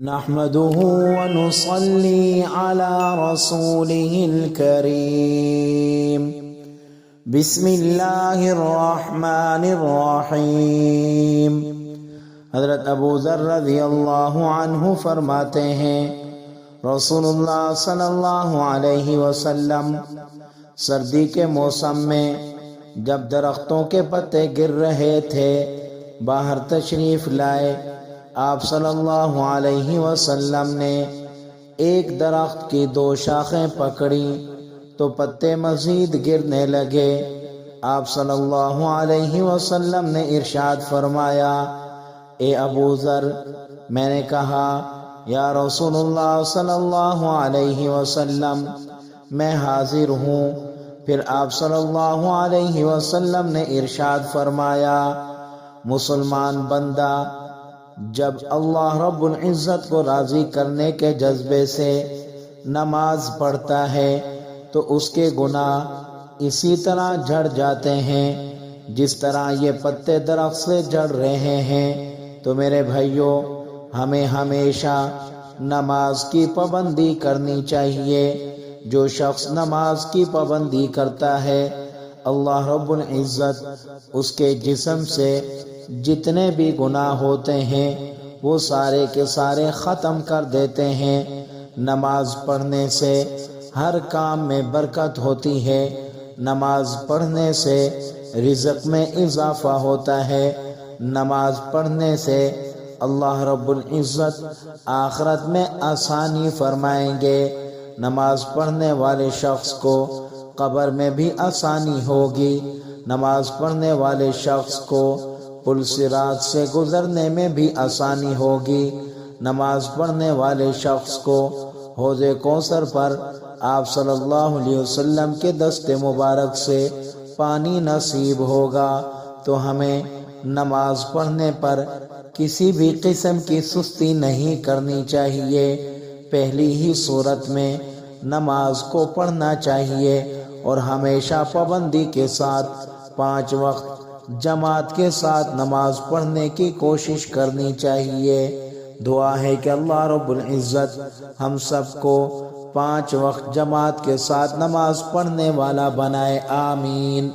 نحمده ونصلي على رسوله الكريم بسم اللہ الرحمن الرحیم۔ حضرت ابو ذر رضی اللہ عنہ فرماتے ہیں رسول اللہ صلی اللہ علیہ وسلم سردی کے موسم میں جب درختوں کے پتے گر رہے تھے باہر تشریف لائے، آپ صلی اللہ علیہ وسلم نے ایک درخت کی 2 شاخیں پکڑی تو پتے مزید گرنے لگے۔ آپ صلی اللہ علیہ وسلم نے ارشاد فرمایا، اے ابو ذر، میں نے کہا یا رسول اللہ صلی اللہ علیہ وسلم میں حاضر ہوں۔ پھر آپ صلی اللہ علیہ وسلم نے ارشاد فرمایا، مسلمان بندہ جب اللہ رب العزت کو راضی کرنے کے جذبے سے نماز پڑھتا ہے تو اس کے گناہ اسی طرح جھڑ جاتے ہیں جس طرح یہ پتے درخت سے جھڑ رہے ہیں۔ تو میرے بھائیوں، ہمیں ہمیشہ نماز کی پابندی کرنی چاہیے۔ جو شخص نماز کی پابندی کرتا ہے اللہ رب العزت اس کے جسم سے جتنے بھی گناہ ہوتے ہیں وہ سارے کے سارے ختم کر دیتے ہیں۔ نماز پڑھنے سے ہر کام میں برکت ہوتی ہے، نماز پڑھنے سے رزق میں اضافہ ہوتا ہے، نماز پڑھنے سے اللہ رب العزت آخرت میں آسانی فرمائیں گے۔ نماز پڑھنے والے شخص کو قبر میں بھی آسانی ہوگی، نماز پڑھنے والے شخص کو پل صراط سے گزرنے میں بھی آسانی ہوگی، نماز پڑھنے والے شخص کو حوض کوثر پر آپ صلی اللہ علیہ وسلم کے دست مبارک سے پانی نصیب ہوگا۔ تو ہمیں نماز پڑھنے پر کسی بھی قسم کی سستی نہیں کرنی چاہیے۔ پہلی ہی صورت میں نماز کو پڑھنا چاہیے اور ہمیشہ پابندی کے ساتھ 5 وقت جماعت کے ساتھ نماز پڑھنے کی کوشش کرنی چاہیے۔ دعا ہے کہ اللہ رب العزت ہم سب کو 5 وقت جماعت کے ساتھ نماز پڑھنے والا بنائے، آمین۔